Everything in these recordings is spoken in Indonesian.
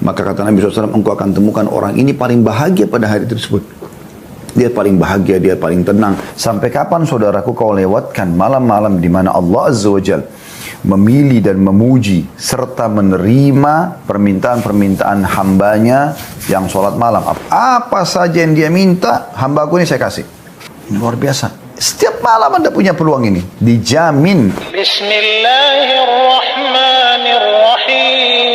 Maka kata Nabi SAW, engkau akan temukan orang ini paling bahagia pada hari tersebut. Dia paling bahagia, dia paling tenang. Sampai kapan saudaraku kau lewatkan malam-malam di mana Allah Azza wa Jalla memilih dan memuji serta menerima permintaan-permintaan hambanya yang sholat malam. Apa saja yang dia minta, hambaku ini saya kasih. Luar biasa. Setiap malam Anda punya peluang ini. Dijamin. Bismillahirrahmanirrahim.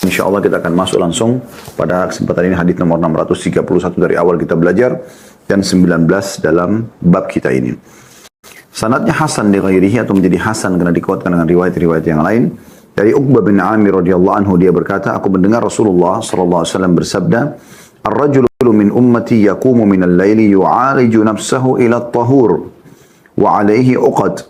Insya Allah kita akan masuk langsung pada kesempatan ini hadis nomor 631 dari awal kita belajar dan 19 dalam bab kita ini. Sanadnya Hasan di ghairihi atau menjadi Hasan karena dikuatkan dengan riwayat-riwayat yang lain. Dari Uqbah bin Amir radhiyallahu anhu dia berkata, aku mendengar Rasulullah sallallahu alaihi wasallam bersabda, "Ar-rajulu min ummati yaqumu min al-laili yu'aliju nafsahu ila at-tahur wa 'alayhi 'uqad.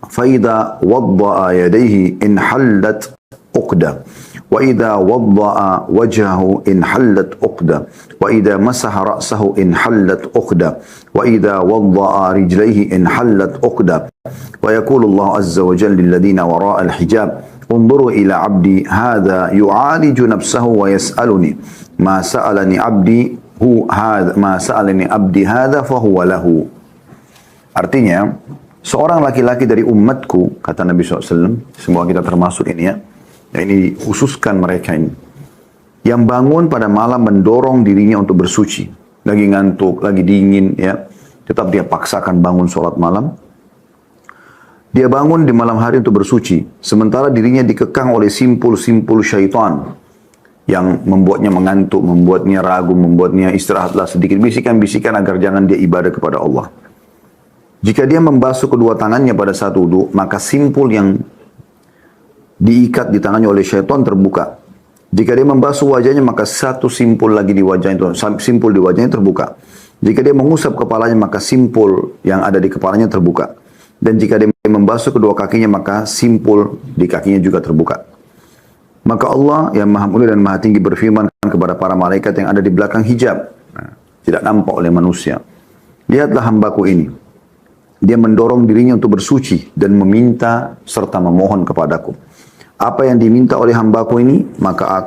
Fa idza wadda'a yadayhi in hallat 'uqda. وإذا وضأ وجهه إن حلت عقدة وإذا مسح رأسه إن حلت عقدة وإذا وضأ رجليه إن حلت عقدة ويقول الله عز وجل للذين وراء الحجاب انظروا إلى عبدي هذا يعالج نفسه ويسألني ما سألني عبدي هذا فهو له." Artinya, seorang laki-laki dari umatku, kata Nabi SAW, semua kita termasuk ini ya, ini khususkan mereka ini, yang bangun pada malam mendorong dirinya untuk bersuci, lagi ngantuk, lagi dingin ya, tetap dia paksakan bangun sholat malam. Dia bangun di malam hari untuk bersuci, sementara dirinya dikekang oleh simpul-simpul syaitan yang membuatnya mengantuk, membuatnya ragu, membuatnya istirahatlah sedikit, bisikan-bisikan agar jangan dia ibadah kepada Allah. Jika dia membasuh kedua tangannya pada saat wudu, maka simpul yang diikat di tangannya oleh syaitan terbuka. Jika dia membasuh wajahnya, maka satu simpul lagi di wajahnya itu, simpul di wajahnya terbuka. Jika dia mengusap kepalanya, maka simpul yang ada di kepalanya terbuka. Dan jika dia membasuh kedua kakinya, maka simpul di kakinya juga terbuka. Maka Allah yang maha mulia dan maha tinggi berfirman kepada para malaikat yang ada di belakang hijab, tidak nampak oleh manusia, lihatlah hambaku ini. Dia mendorong dirinya untuk bersuci dan meminta serta memohon kepadaku. Apa yang diminta oleh hambaku ini, maka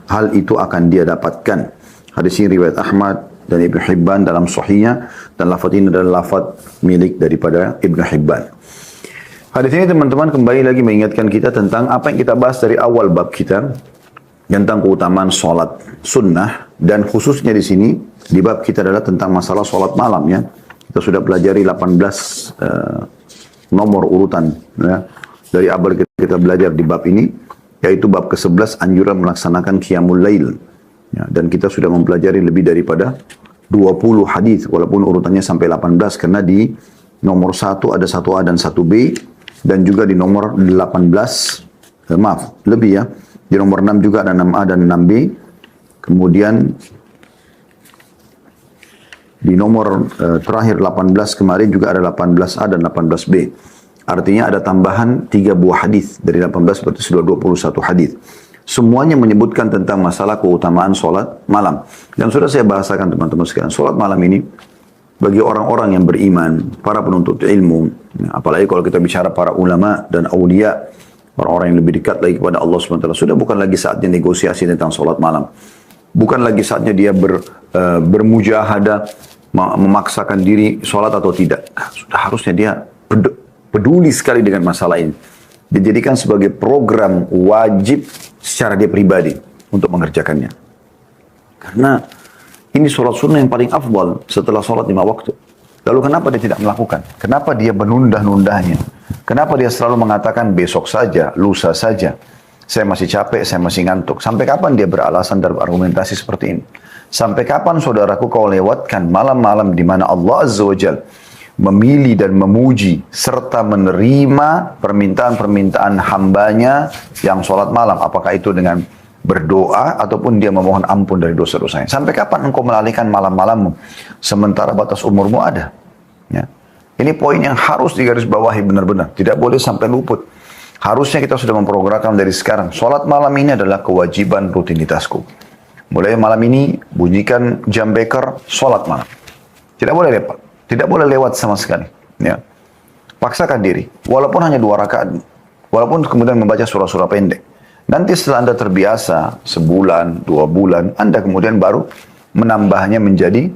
hal itu akan dia dapatkan. Hadis ini riwayat Ahmad dan Ibnu Hibban dalam Sahihnya, dan lafaz ini adalah lafaz milik daripada Ibnu Hibban. Hadis ini teman-teman kembali lagi mengingatkan kita tentang apa yang kita bahas dari awal bab kita tentang keutamaan sholat sunnah, dan khususnya di sini di bab kita adalah tentang masalah sholat malam ya. Kita sudah pelajari 18 nomor urutan ya. Dari awal kita belajar di bab ini, yaitu bab ke-11 anjuran melaksanakan qiyamul lail. Ya, dan kita sudah mempelajari lebih daripada 20 hadis, walaupun urutannya sampai 18, karena di nomor 1 ada 1A dan 1B, dan juga di nomor 18, lebih ya, di nomor 6 juga ada 6A dan 6B, kemudian di nomor terakhir 18 kemarin juga ada 18A dan 18B. Artinya ada tambahan 3 buah hadis dari 18 berarti sudah 21 hadis. Semuanya menyebutkan tentang masalah keutamaan sholat malam. Dan sudah saya bahasakan teman-teman sekalian, sholat malam ini bagi orang-orang yang beriman, para penuntut ilmu, apalagi kalau kita bicara para ulama dan aulia, orang-orang yang lebih dekat lagi kepada Allah SWT, sudah bukan lagi saatnya negosiasi tentang sholat malam. Bukan lagi saatnya dia bermujahadah, memaksakan diri sholat atau tidak. Sudah harusnya dia peduli sekali dengan masalah ini. Dijadikan sebagai program wajib secara dia pribadi untuk mengerjakannya. Karena ini sholat sunnah yang paling afdal setelah sholat 5 waktu. Lalu kenapa dia tidak melakukan? Kenapa dia menunda-nundanya? Kenapa dia selalu mengatakan besok saja, lusa saja? Saya masih capek, saya masih ngantuk. Sampai kapan dia beralasan dalam argumentasi seperti ini? Sampai kapan saudaraku kau lewatkan malam-malam di mana Allah Azza wa Jalla memilih dan memuji serta menerima permintaan-permintaan hambanya yang sholat malam, apakah itu dengan berdoa ataupun dia memohon ampun dari dosa-dosanya. Sampai kapan engkau melalaikan malam-malammu sementara batas umurmu ada? Ya. Ini poin yang harus digarisbawahi benar-benar, tidak boleh sampai luput. Harusnya kita sudah memprogramkan dari sekarang, sholat malam ini adalah kewajiban rutinitasku. Mulai malam ini bunyikan jam beker, sholat malam. Tidak boleh lepas. Tidak boleh lewat sama sekali. Ya. Paksakan diri. Walaupun hanya 2 rakaat. Walaupun kemudian membaca surah-surah pendek. Nanti setelah Anda terbiasa, sebulan, 2 bulan, Anda kemudian baru menambahnya menjadi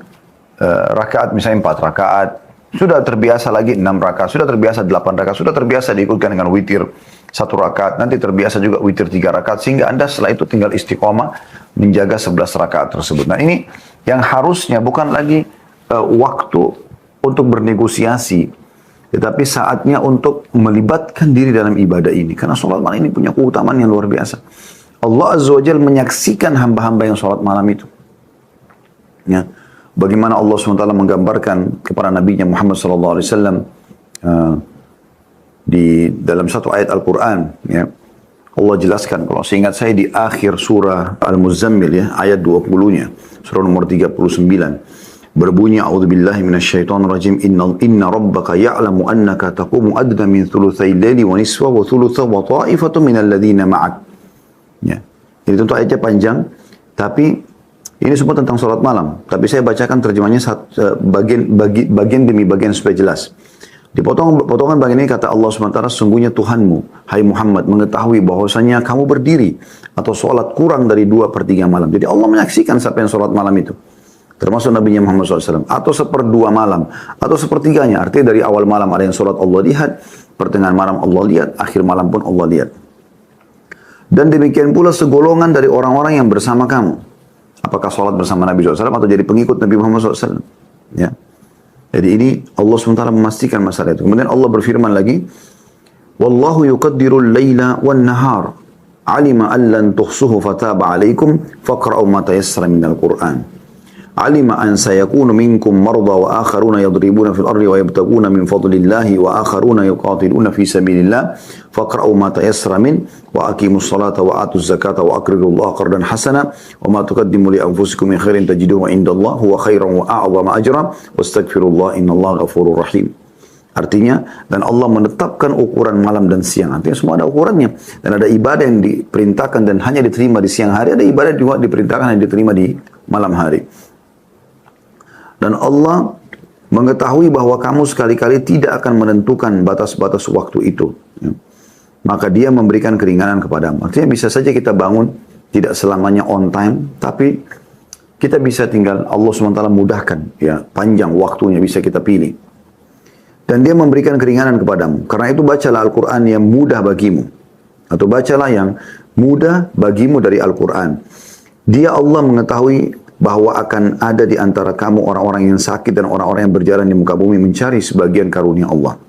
rakaat, misalnya 4 rakaat. Sudah terbiasa lagi 6 rakaat, sudah terbiasa 8 rakaat, sudah terbiasa diikutkan dengan witir 1 rakaat, nanti terbiasa juga witir 3 rakaat, sehingga Anda setelah itu tinggal istiqomah menjaga 11 rakaat tersebut. Nah ini yang harusnya bukan lagi waktu untuk bernegosiasi, tetapi saatnya untuk melibatkan diri dalam ibadah ini. Karena sholat malam ini punya keutamaan yang luar biasa. Allah Azza wa Jalla menyaksikan hamba-hamba yang sholat malam itu. Ya. Bagaimana Allah SWT menggambarkan kepada Nabi-Nya Muhammad SAW di dalam satu ayat Al-Quran. Ya. Allah jelaskan, kalau seingat saya di akhir surah Al-Muzammil, ya, ayat 20-nya, surah nomor 39. Berbunyi, a'udzubillahi minasyaitonirrajim, inna rabbaka ya'lamu annaka taqumu adna min thulutsai laili wa nisfa wa thulutsa wa ta'ifatun minal ladzina ma'ak. Ya. Jadi tentu ayatnya panjang, tapi ini semua tentang sholat malam. Tapi saya bacakan terjemahnya bagian demi bagian supaya jelas. Di potongan bagian ini kata Allah SWT, sungguhnya Tuhanmu, hai Muhammad, mengetahui bahwasanya kamu berdiri atau sholat kurang dari 2/3 malam. Jadi Allah menyaksikan siapa yang sholat malam itu. Termasuk Nabi Muhammad SAW. Atau 1/2 malam. Atau 1/3-nya. Artinya dari awal malam ada yang sholat Allah lihat. Pertengahan malam Allah lihat. Akhir malam pun Allah lihat. Dan demikian pula segolongan dari orang-orang yang bersama kamu. Apakah sholat bersama Nabi SAW atau jadi pengikut Nabi Muhammad SAW. Ya. Jadi ini Allah SWT memastikan masalah itu. Kemudian Allah berfirman lagi. Wallahu yuqaddirul layla wan nahar. Alima allan tuhsuhu fataba alaikum. Faqra'u ma tayassara minal Qur'an. Alima an sayakunu minkum marda wa akharuna yadribuna fil ardi wa yabtaguna min fadlillahi wa akharuna yuqatiluna fi sabilillah faqra'u ma tayassara min wa aqimus salata wa atuz zakata wa aqridullaha qardan hasana wa ma tuqaddimu li anfusikum min khairin tajiduhu indallahi huwa khairan wa a'zama ajra wastaghfirullaha innallaha ghafurur rahim. Artinya, dan Allah menetapkan ukuran malam dan siang. Artinya semua ada ukurannya. Dan ada ibadah yang diperintahkan dan hanya diterima di siang hari. Ada ibadah juga diperintahkan dan diterima di malam hari. Dan Allah mengetahui bahwa kamu sekali-kali tidak akan menentukan batas-batas waktu itu. Ya. Maka dia memberikan keringanan kepadamu. Artinya bisa saja kita bangun tidak selamanya on time. Tapi kita bisa tinggal Allah SWT mudahkan. Ya, panjang waktunya bisa kita pilih. Dan dia memberikan keringanan kepadamu. Karena itu bacalah Al-Quran yang mudah bagimu. Atau bacalah yang mudah bagimu dari Al-Quran. Dia Allah mengetahui bahwa akan ada di antara kamu orang-orang yang sakit dan orang-orang yang berjalan di muka bumi mencari sebagian karunia Allah.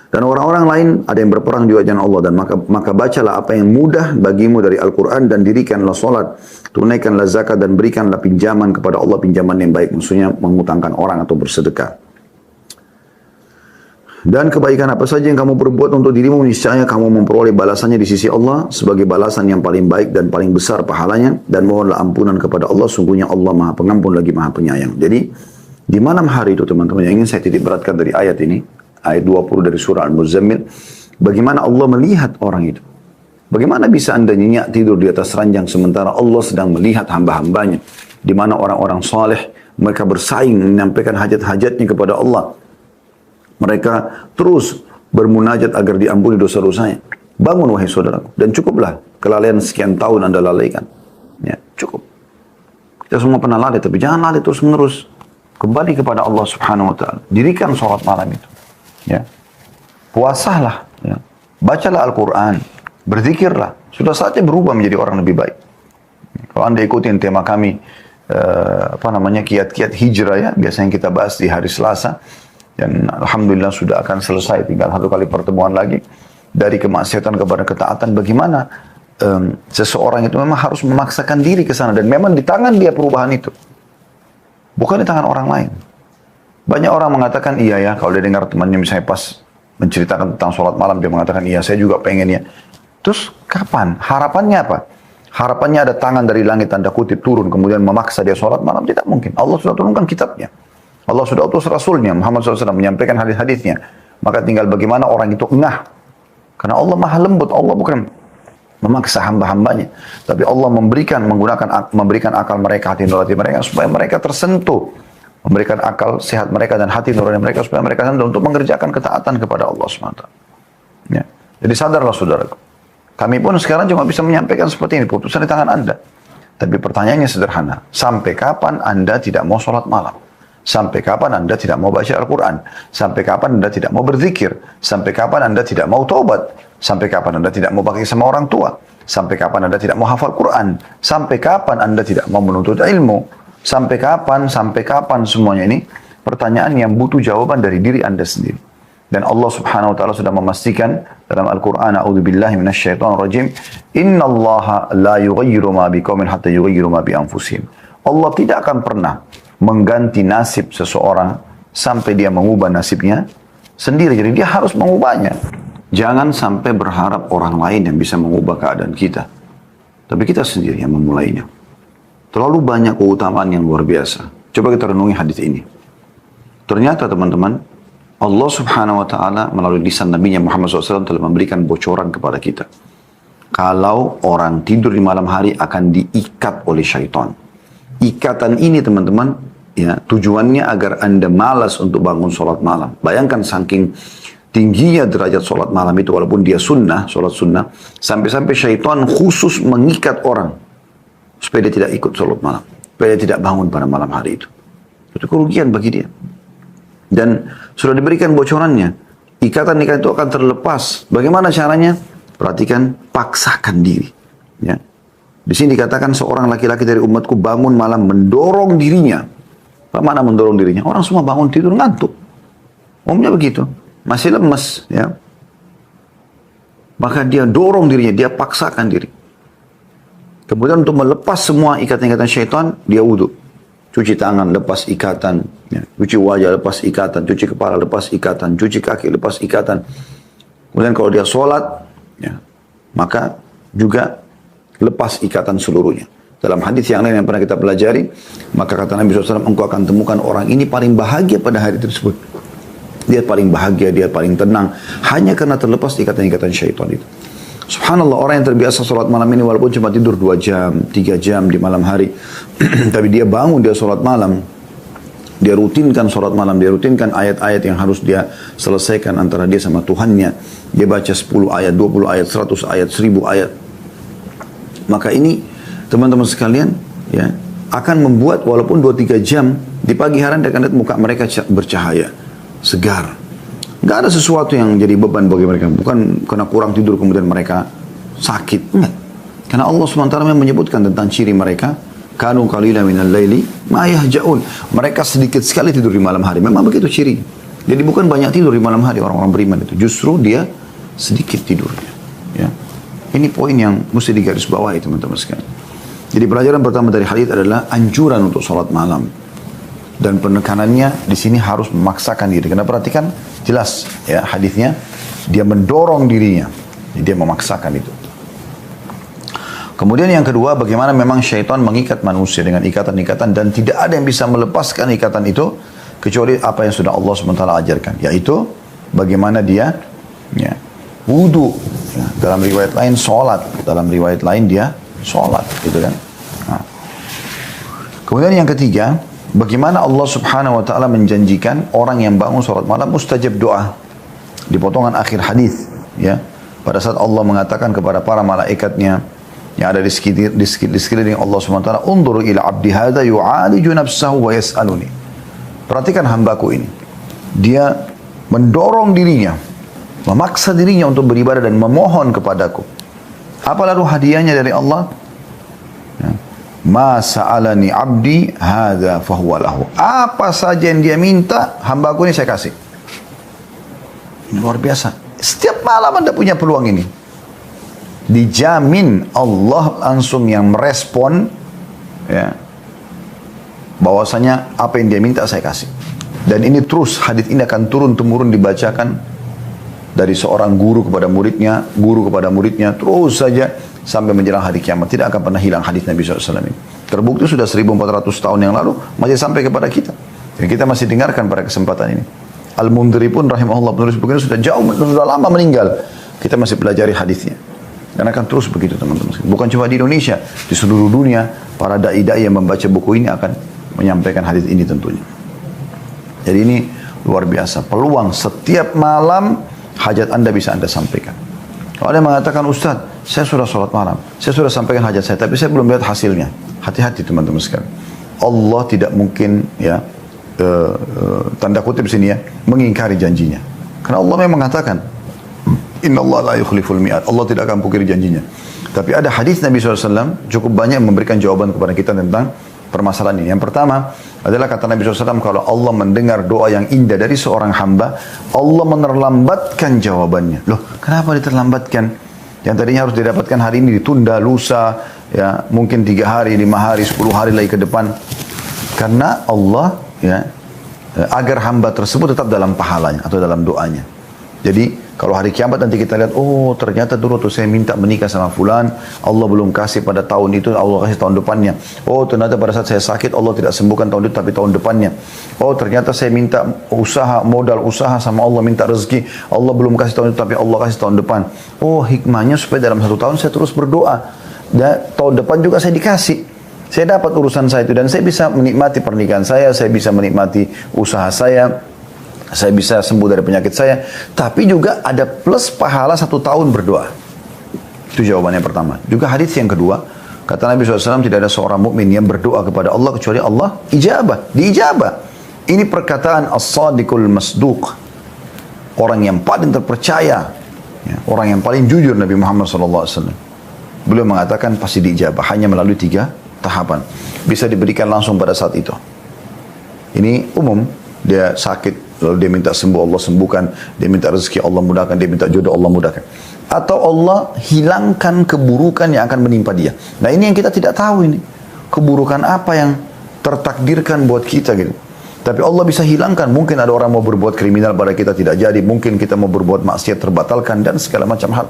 Dan orang-orang lain ada yang berperang juga jalan Allah. Dan maka bacalah apa yang mudah bagimu dari Al-Quran dan dirikanlah solat, tunaikanlah zakat dan berikanlah pinjaman kepada Allah, pinjaman yang baik. Maksudnya mengutangkan orang atau bersedekah. Dan kebaikan apa saja yang kamu perbuat untuk dirimu, niscaya kamu memperoleh balasannya di sisi Allah sebagai balasan yang paling baik dan paling besar pahalanya. Dan mohonlah ampunan kepada Allah, sungguhnya Allah Maha Pengampun lagi Maha Penyayang. Jadi di malam hari itu teman-teman yang ingin saya titik beratkan dari ayat ini, ayat 20 dari surah Al-Muzammil, bagaimana Allah melihat orang itu. Bagaimana bisa anda nyenyak tidur di atas ranjang sementara Allah sedang melihat hamba-hambanya, di mana orang-orang saleh mereka bersaing menyampaikan hajat-hajatnya kepada Allah. Mereka terus bermunajat agar diampuni dosa-dosanya. Bangun wahai saudaraku. Dan cukuplah kelalaian sekian tahun anda lalaikan. Ya, cukup. Kita semua pernah lalai, tapi jangan lalai terus menerus. Kembali kepada Allah Subhanahu Wa Taala. Dirikan sholat malam itu. Ya. Puasalah. Ya. Bacalah Al-Quran. Berzikirlah. Sudah saatnya berubah menjadi orang lebih baik. Kalau anda ikutin tema kami, kiat-kiat hijrah ya. Biasanya kita bahas di hari Selasa. Dan Alhamdulillah sudah akan selesai, tinggal 1 kali pertemuan lagi. Dari kemaksiatan kepada ketaatan, bagaimana seseorang itu memang harus memaksakan diri ke sana. Dan memang di tangan dia perubahan itu. Bukan di tangan orang lain. Banyak orang mengatakan, iya ya, kalau dia dengar temannya misalnya pas menceritakan tentang sholat malam, dia mengatakan, iya saya juga pengen ya. Terus kapan? Harapannya apa? Harapannya ada tangan dari langit tanda kutip turun, kemudian memaksa dia sholat malam. Tidak mungkin. Allah sudah turunkan kitabnya. Allah sudah utus Rasulnya, Muhammad SAW menyampaikan hadis-hadisnya. Maka tinggal bagaimana orang itu engah. Karena Allah maha lembut, Allah bukan memaksa hamba-hambanya. Tapi Allah memberikan akal mereka, hati nurani mereka, supaya mereka tersentuh. Memberikan akal sehat mereka dan hati nurani mereka, supaya mereka sentuh untuk mengerjakan ketaatan kepada Allah SWT. Ya. Jadi sadarlah saudaraku. Kami pun sekarang cuma bisa menyampaikan seperti ini, putusan di tangan Anda. Tapi pertanyaannya sederhana, sampai kapan Anda tidak mau sholat malam? Sampai kapan Anda tidak mau baca Al-Quran? Sampai kapan Anda tidak mau berzikir? Sampai kapan Anda tidak mau taubat? Sampai kapan Anda tidak mau bakti sama orang tua? Sampai kapan Anda tidak mau hafal Quran? Sampai kapan Anda tidak mau menuntut ilmu? Sampai kapan semuanya ini? Pertanyaan yang butuh jawaban dari diri Anda sendiri. Dan Allah subhanahu wa ta'ala sudah memastikan dalam Al-Quran, A'udzubillahi minasyaitonirrajim, Innallaha la yughayyiru ma biqaumin hatta yughayyiru ma bi anfusihim. Allah tidak akan pernah mengganti nasib seseorang sampai dia mengubah nasibnya sendiri. Jadi dia harus mengubahnya. Jangan sampai berharap orang lain yang bisa mengubah keadaan kita. Tapi kita sendiri yang memulainya. Terlalu banyak keutamaan yang luar biasa. Coba kita renungi hadis ini. Ternyata teman-teman, Allah subhanahu wa ta'ala melalui lisan Nabi Muhammad SAW telah memberikan bocoran kepada kita. Kalau orang tidur di malam hari akan diikat oleh syaitan. Ikatan ini teman-teman, ya, tujuannya agar Anda malas untuk bangun sholat malam. Bayangkan saking tingginya derajat sholat malam itu, walaupun dia sunnah, sholat sunnah, sampai-sampai syaitan khusus mengikat orang supaya dia tidak ikut sholat malam, supaya dia tidak bangun pada malam hari itu. Itu kerugian bagi dia. Dan sudah diberikan bocorannya. Ikatan-ikatan itu akan terlepas. Bagaimana caranya? Perhatikan, paksakan diri. Ya. Di sini dikatakan seorang laki-laki dari umatku bangun malam mendorong dirinya. Apa mana mendorong dirinya? Orang semua bangun tidur ngantuk. Umumnya begitu. Masih lemes. Ya. Maka dia dorong dirinya, dia paksakan diri. Kemudian untuk melepas semua ikatan-ikatan syaitan, dia wudhu. Cuci tangan, lepas ikatan. Ya. Cuci wajah, lepas ikatan. Cuci kepala, lepas ikatan. Cuci kaki, lepas ikatan. Kemudian kalau dia sholat, ya, maka juga lepas ikatan seluruhnya. Dalam hadis yang lain yang pernah kita pelajari, maka kata Nabi SAW, engkau akan temukan orang ini paling bahagia pada hari tersebut. Dia paling bahagia, dia paling tenang. Hanya karena terlepas ikatan-ikatan syaitan itu. Subhanallah, orang yang terbiasa sholat malam ini walaupun cuma tidur 2 jam, 3 jam di malam hari. Tapi dia bangun, dia sholat malam. Dia rutinkan sholat malam, dia rutinkan ayat-ayat yang harus dia selesaikan antara dia sama Tuhannya. Dia baca 10 ayat, 20 ayat, 100 ayat, 1000 ayat. Maka ini teman-teman sekalian ya, akan membuat walaupun 2-3 jam di pagi hari Anda akan lihat muka mereka bercahaya, segar. Gak ada sesuatu yang jadi beban bagi mereka. Bukan karena kurang tidur kemudian mereka sakit. Enggak. Karena Allah SWT menyebutkan tentang ciri mereka. Kanu qalila minal laili ma yahja'un. Mereka sedikit sekali tidur di malam hari. Memang begitu ciri. Jadi bukan banyak tidur di malam hari orang-orang beriman itu. Justru dia sedikit tidurnya. Ya. Ini poin yang mesti digarisbawahi teman-teman sekalian. Jadi pelajaran pertama dari hadis adalah anjuran untuk sholat malam. Dan penekanannya di sini harus memaksakan diri. Karena perhatikan jelas ya hadisnya, dia mendorong dirinya, dia memaksakan itu. Kemudian yang kedua, bagaimana memang syaitan mengikat manusia dengan ikatan-ikatan dan tidak ada yang bisa melepaskan ikatan itu kecuali apa yang sudah Allah SWT ajarkan, yaitu bagaimana dia ya, wudu. Ya, dalam riwayat lain sholat, dalam riwayat lain dia sholat, gitu kan. Nah. Kemudian yang ketiga, bagaimana Allah subhanahu wa ta'ala menjanjikan orang yang bangun sholat malam mustajab doa. Di potongan akhir hadis, ya, pada saat Allah mengatakan kepada para malaikatnya yang ada di sekeliling Allah subhanahu wa ta'ala, undur ila abdi hadha yu'aliju nafsahu wa yas'aluni. Perhatikan hambaku ini. Dia mendorong dirinya, memaksa dirinya untuk beribadah dan memohon kepadaku. Apa lalu hadiahnya dari Allah? Ya. Ma sa'alani abdi hadza fahuwa lahu. Apa saja yang dia minta, hambaku ini saya kasih. Ini luar biasa. Setiap malam Anda punya peluang ini. Dijamin Allah langsung yang merespon ya, bahwasanya apa yang dia minta saya kasih. Dan ini terus, hadis ini akan turun-temurun dibacakan dari seorang guru kepada muridnya, terus saja sampai menjelang hari kiamat. Tidak akan pernah hilang hadis Nabi SAW ini. Terbukti sudah 1400 tahun yang lalu masih sampai kepada kita. Dan kita masih dengarkan pada kesempatan ini. Al-Mundhiri pun rahimahullah, penulis buku ini sudah lama meninggal. Kita masih pelajari hadisnya. Dan akan terus begitu teman-teman. Bukan cuma di Indonesia, di seluruh dunia para dai-dai yang membaca buku ini akan menyampaikan hadis ini tentunya. Jadi ini luar biasa. Peluang setiap malam hajat Anda bisa Anda sampaikan. Ada yang mengatakan, Ustaz, saya sudah sholat malam, saya sudah sampaikan hajat saya, tapi saya belum lihat hasilnya. Hati-hati teman-teman sekalian. Allah tidak mungkin ya tanda kutip sini ya mengingkari janjinya. Karena Allah memang mengatakan, Inna Allah la yukhliful mi'ad. Allah tidak akan pungkiri janjinya. Tapi ada hadis Nabi SAW cukup banyak memberikan jawaban kepada kita tentang permasalahan ini. Yang pertama adalah kata Nabi SAW, kalau Allah mendengar doa yang indah dari seorang hamba, Allah menerlambatkan jawabannya. Loh, kenapa diterlambatkan? Yang tadinya harus didapatkan hari ini ditunda, lusa, ya mungkin 3 hari, 5 hari, 10 hari lagi ke depan. Karena Allah ya agar hamba tersebut tetap dalam pahalanya atau dalam doanya. Jadi kalau hari kiamat nanti kita lihat, oh ternyata dulu tuh saya minta menikah sama fulan, Allah belum kasih pada tahun itu, Allah kasih tahun depannya. Oh ternyata pada saat saya sakit, Allah tidak sembuhkan tahun itu tapi tahun depannya. Oh ternyata saya minta usaha, modal usaha sama Allah, minta rezeki, Allah belum kasih tahun itu tapi Allah kasih tahun depan. Oh hikmahnya supaya dalam 1 tahun saya terus berdoa. Dan tahun depan juga saya dikasih. Saya dapat urusan saya itu dan saya bisa menikmati pernikahan saya bisa menikmati usaha saya bisa sembuh dari penyakit saya, tapi juga ada plus pahala 1 tahun berdoa. Itu jawabannya pertama. Juga hadis yang kedua, kata Nabi SAW, tidak ada seorang mukmin yang berdoa kepada Allah kecuali Allah diijabah. Ini perkataan as-sadiqul masduq, orang yang paling terpercaya, ya, orang yang paling jujur Nabi Muhammad SAW. Beliau mengatakan pasti diijabah hanya melalui 3 tahapan. Bisa diberikan langsung pada saat itu. Ini umum, dia sakit, lalu dia minta sembuh, Allah sembuhkan. Dia minta rezeki, Allah mudahkan. Dia minta jodoh, Allah mudahkan. Atau Allah hilangkan keburukan yang akan menimpa dia. Nah ini yang kita tidak tahu ini. Keburukan apa yang tertakdirkan buat kita gitu. Tapi Allah bisa hilangkan. Mungkin ada orang mau berbuat kriminal pada kita tidak jadi. Mungkin kita mau berbuat maksiat terbatalkan dan segala macam hal.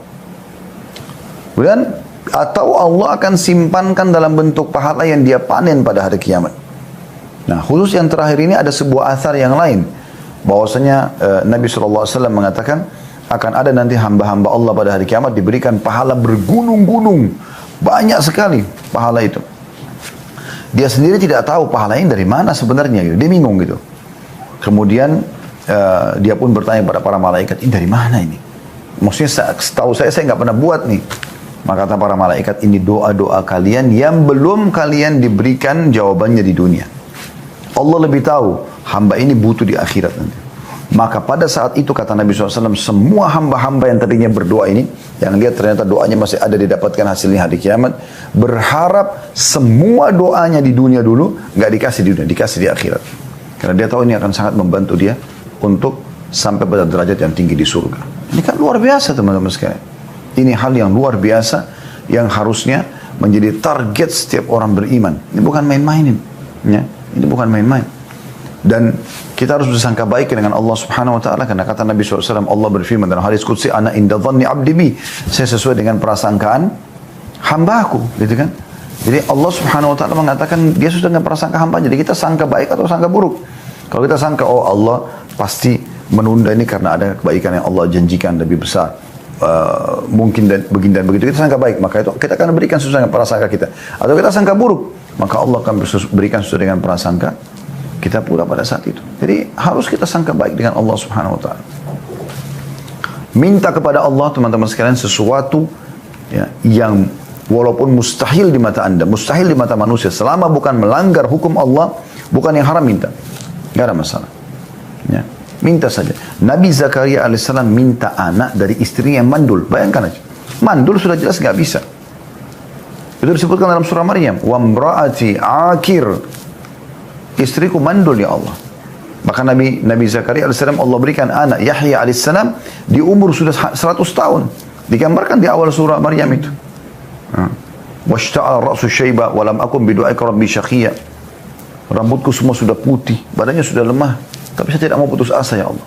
Kemudian atau Allah akan simpankan dalam bentuk pahala yang dia panen pada hari kiamat. Nah khusus yang terakhir ini ada sebuah athar yang lain. Bahwasanya Nabi SAW mengatakan akan ada nanti hamba-hamba Allah pada hari kiamat diberikan pahala bergunung-gunung. Banyak sekali pahala itu. Dia sendiri tidak tahu pahalanya dari mana sebenarnya. Gitu. Dia bingung gitu. Kemudian dia pun bertanya pada para malaikat, ini dari mana ini? Maksudnya setahu saya nggak pernah buat nih. Maka kata para malaikat, ini doa-doa kalian yang belum kalian diberikan jawabannya di dunia. Allah lebih tahu hamba ini butuh di akhirat nanti. Maka pada saat itu kata Nabi SAW, semua hamba-hamba yang tadinya berdoa ini, yang lihat ternyata doanya masih ada didapatkan hasilnya hari kiamat, berharap semua doanya di dunia dulu, nggak dikasih di dunia, dikasih di akhirat. Karena dia tahu ini akan sangat membantu dia untuk sampai pada derajat yang tinggi di surga. Ini kan luar biasa teman-teman sekalian. Ini hal yang luar biasa yang harusnya menjadi target setiap orang beriman. Ini bukan main-mainin. Ya. Ini bukan main-main. Dan kita harus bersangka baik dengan Allah Subhanahu wa taala karena kata Nabi SAW, Allah berfirman dalam hadis qudsi, ana inda dhanni 'abdi bi. Saya sesuai dengan prasangkaan hamba-Ku, gitu kan? Jadi Allah Subhanahu wa taala mengatakan dia sesuai dengan prasangka hamba. Jadi kita sangka baik atau sangka buruk. Kalau kita sangka oh Allah pasti menunda ini karena ada kebaikan yang Allah janjikan lebih besar. Mungkin dan begitu kita sangka baik, maka itu kita akan berikan sesuai dengan prasangka kita. Atau kita sangka buruk, maka Allah akan berikan sesuai dengan prasangka kita pula pada saat itu. Jadi harus kita sangka baik dengan Allah Subhanahu wa taala. Minta kepada Allah teman-teman sekalian sesuatu ya, yang walaupun mustahil di mata Anda, mustahil di mata manusia, selama bukan melanggar hukum Allah, bukan yang haram, minta. Enggak ada masalah. Ya. Minta saja. Nabi Zakaria alaihissalam minta anak dari istrinya yang mandul. Bayangkan aja. Mandul sudah jelas nggak bisa. Itu disebutkan dalam surah Maryam. Wa mra'ati akir. Istriku mandul ya Allah. Maka Nabi Zakaria alaihissalam Allah berikan anak Yahya alaihissalam di umur sudah 100 tahun. Digambarkan di awal surah Maryam itu. Washta'al ra'su syaiba wa lam akun bidu'aika rabbi syaqiyya. Rambutku semua sudah putih, badannya sudah lemah. Tapi saya tidak mau putus asa ya Allah.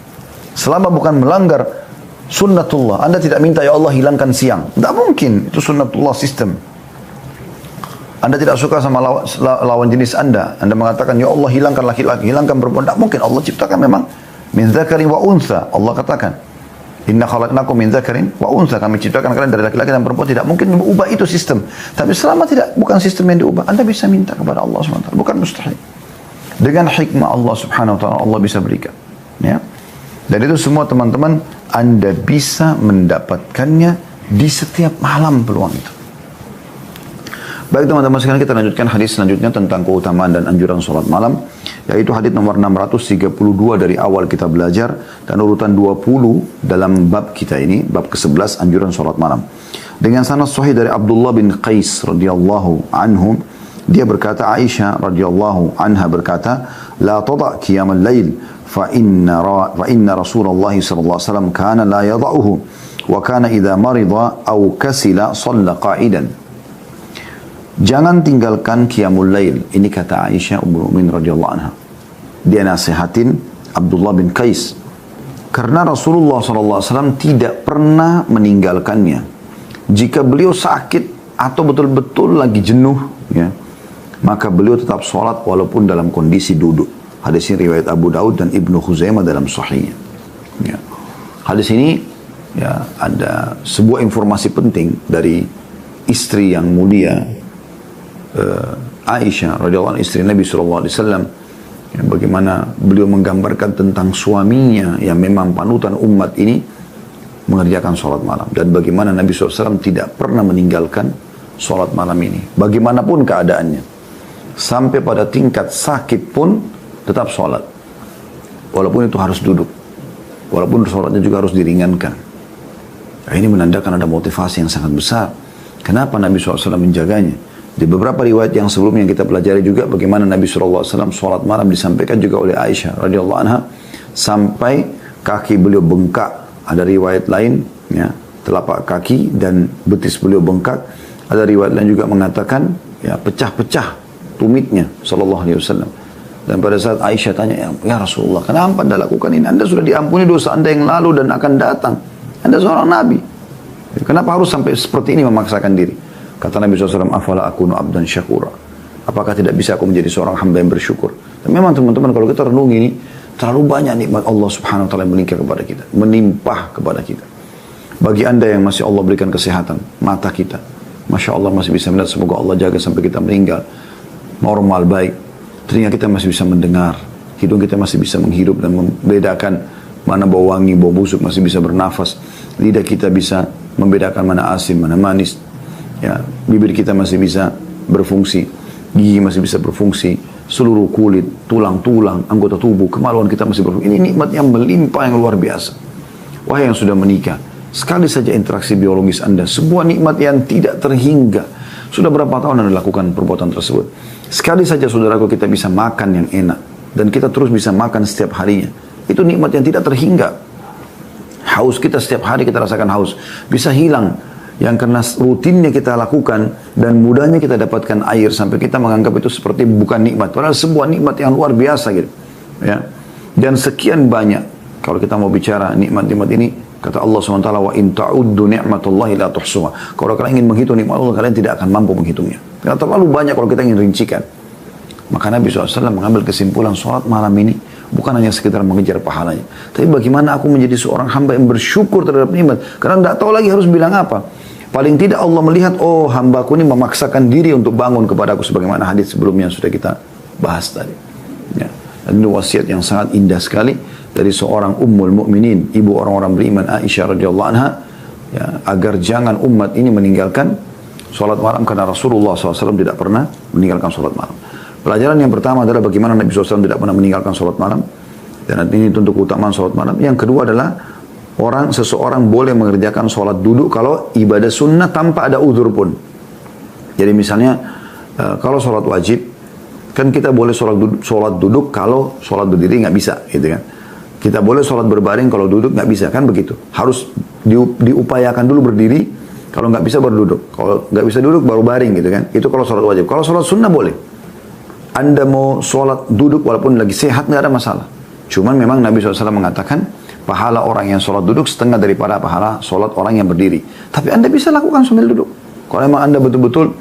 Selama bukan melanggar sunnatullah. Anda tidak minta ya Allah hilangkan siang. Tidak mungkin. Itu sunnatullah sistem. Anda tidak suka sama lawan jenis Anda. Anda mengatakan ya Allah hilangkan laki-laki, hilangkan perempuan. Tidak mungkin. Allah ciptakan memang min dzakarin wa untha. Allah katakan inna khalaqnakum min dzakarin wa untha. Kami ciptakan kalian dari laki-laki dan perempuan. Tidak mungkin ubah itu sistem. Tapi selama bukan sistem yang diubah, Anda bisa minta kepada Allah SWT. Bukan mustahil. Dengan hikmah Allah Subhanahu wa taala Allah bisa berikan, ya. Dan itu semua teman-teman Anda bisa mendapatkannya Di setiap malam peluang itu. Baik teman-teman sekalian, kita lanjutkan hadis selanjutnya tentang keutamaan dan anjuran sholat malam, yaitu hadis nomor 632 dari awal kita belajar dan urutan 20 dalam bab kita ini, bab ke-11 anjuran sholat malam. Dengan sanad sahih dari Abdullah bin Qais radhiyallahu anhu, dia berkata, Aisyah radhiyallahu anha berkata, la tada' qiyamal lail fa inna Rasulullah sallallahu alaihi wasallam kana la yada'uhu wa kana idza marida aw kasila shalla qa'idan. Jangan tinggalkan qiyamul lail. Ini kata Aisyah Ummul Mukminin radhiyallahu anha. Dia nasihatin Abdullah bin Qais. Karena Rasulullah SAW tidak pernah meninggalkannya. Jika beliau sakit atau betul-betul lagi jenuh, ya, maka beliau tetap sholat walaupun dalam kondisi duduk. Hadis ini riwayat Abu Daud dan Ibnu Khuzaimah dalam sahihnya. Ya. Hadis ini ya, ada sebuah informasi penting dari istri yang mulia, Aisyah radhiyallahu anha, istri Nabi SAW, ya, bagaimana beliau menggambarkan tentang suaminya yang memang panutan umat ini mengerjakan sholat malam, dan bagaimana Nabi SAW tidak pernah meninggalkan sholat malam ini bagaimanapun keadaannya, sampai pada tingkat sakit pun tetap sholat walaupun itu harus duduk, walaupun sholatnya juga harus diringankan. Nah, ini menandakan ada motivasi yang sangat besar kenapa Nabi SAW menjaganya. Di beberapa riwayat yang sebelumnya yang kita pelajari juga bagaimana Nabi SAW sholat malam disampaikan juga oleh Aisyah radhiyallahu anha sampai kaki beliau bengkak. Ada riwayat lain, ya, telapak kaki dan betis beliau bengkak. Ada riwayat lain juga mengatakan ya, pecah-pecah tumitnya sallallahu alaihi wasallam. Dan pada saat Aisyah tanya, ya Rasulullah, kenapa Anda lakukan ini? Anda sudah diampuni dosa Anda yang lalu dan akan datang. Anda seorang Nabi. Kenapa harus sampai seperti ini memaksakan diri? Kata Nabi SAW, afala akunu abdan syakura. Apakah tidak bisa aku menjadi seorang hamba yang bersyukur? Dan memang teman-teman kalau kita renungi ini, terlalu banyak nikmat Allah Subhanahu Wa Taala yang meningkat kepada kita, menimpah kepada kita. Bagi anda yang masih Allah berikan kesehatan, mata kita, Masya Allah masih bisa melihat, semoga Allah jaga sampai kita meninggal, normal, baik. Telinga kita masih bisa mendengar, hidung kita masih bisa menghirup dan membedakan mana bau wangi, bau busuk, masih bisa bernafas. Lidah kita bisa membedakan mana asin, mana manis. Ya, bibir kita masih bisa berfungsi, gigi masih bisa berfungsi, seluruh kulit, tulang-tulang, anggota tubuh, kemaluan kita masih berfungsi. Ini nikmat yang melimpah yang luar biasa. Wahai yang sudah menikah, sekali saja interaksi biologis anda, sebuah nikmat yang tidak terhingga. Sudah berapa tahun anda lakukan perbuatan tersebut? Sekali saja saudaraku kita bisa makan yang enak, dan kita terus bisa makan setiap harinya. Itu nikmat yang tidak terhingga. Haus kita setiap hari kita rasakan haus, bisa hilang. Yang karena rutinnya kita lakukan dan mudahnya kita dapatkan air sampai kita menganggap itu seperti bukan nikmat, padahal sebuah nikmat yang luar biasa gitu, ya. Dan sekian banyak kalau kita mau bicara nikmat-nikmat ini, kata Allah SWT, wa in ta'uddu ni'matullahi la tuhsuha. Kalau kalian ingin menghitung nikmat Allah, kalian tidak akan mampu menghitungnya, karena terlalu banyak kalau kita ingin rincikan. Maka Nabi SAW mengambil kesimpulan, sholat malam ini bukan hanya sekedar mengejar pahalanya, tapi bagaimana aku menjadi seorang hamba yang bersyukur terhadap nikmat, karena tidak tahu lagi harus bilang apa. Paling tidak Allah melihat, oh hambaku ini memaksakan diri untuk bangun kepadaku, sebagaimana hadis sebelumnya sudah kita bahas tadi. Ya. Dan ini wasiat yang sangat indah sekali dari seorang Ummul Mukminin, ibu orang-orang beriman Aisyah radhiyallahu anha, ya, agar jangan umat ini meninggalkan sholat malam, karena Rasulullah SAW tidak pernah meninggalkan sholat malam. Pelajaran yang pertama adalah bagaimana Nabi SAW tidak pernah meninggalkan sholat malam, dan ini tentu keutamaan sholat malam. Yang kedua adalah seseorang boleh mengerjakan sholat duduk kalau ibadah sunnah tanpa ada uzur pun. Jadi misalnya kalau sholat wajib, kan kita boleh sholat duduk kalau sholat berdiri nggak bisa, gitu kan. Kita boleh sholat berbaring kalau duduk nggak bisa, kan begitu. Harus diupayakan dulu berdiri, kalau nggak bisa baru duduk. Kalau nggak bisa duduk baru baring, gitu kan. Itu kalau sholat wajib. Kalau sholat sunnah boleh. Anda mau sholat duduk walaupun lagi sehat nggak ada masalah. Cuman memang Nabi SAW mengatakan, pahala orang yang sholat duduk setengah daripada pahala sholat orang yang berdiri. Tapi anda bisa lakukan sambil duduk. Kalau memang anda betul-betul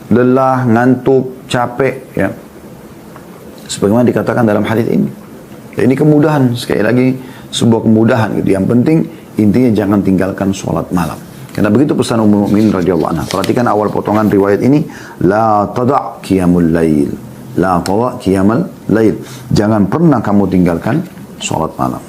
lelah, ngantuk, capek, ya, sebagaimana dikatakan dalam hadis ini. Ya, ini kemudahan, sekali lagi sebuah kemudahan gitu. Yang penting intinya jangan tinggalkan sholat malam. Karena begitu pesan Ummul Mukminin radhiyallahu anha. Perhatikan awal potongan riwayat ini, la tada' qiyamul lail. La tada' qiyamal lail. Jangan pernah kamu tinggalkan sholat malam.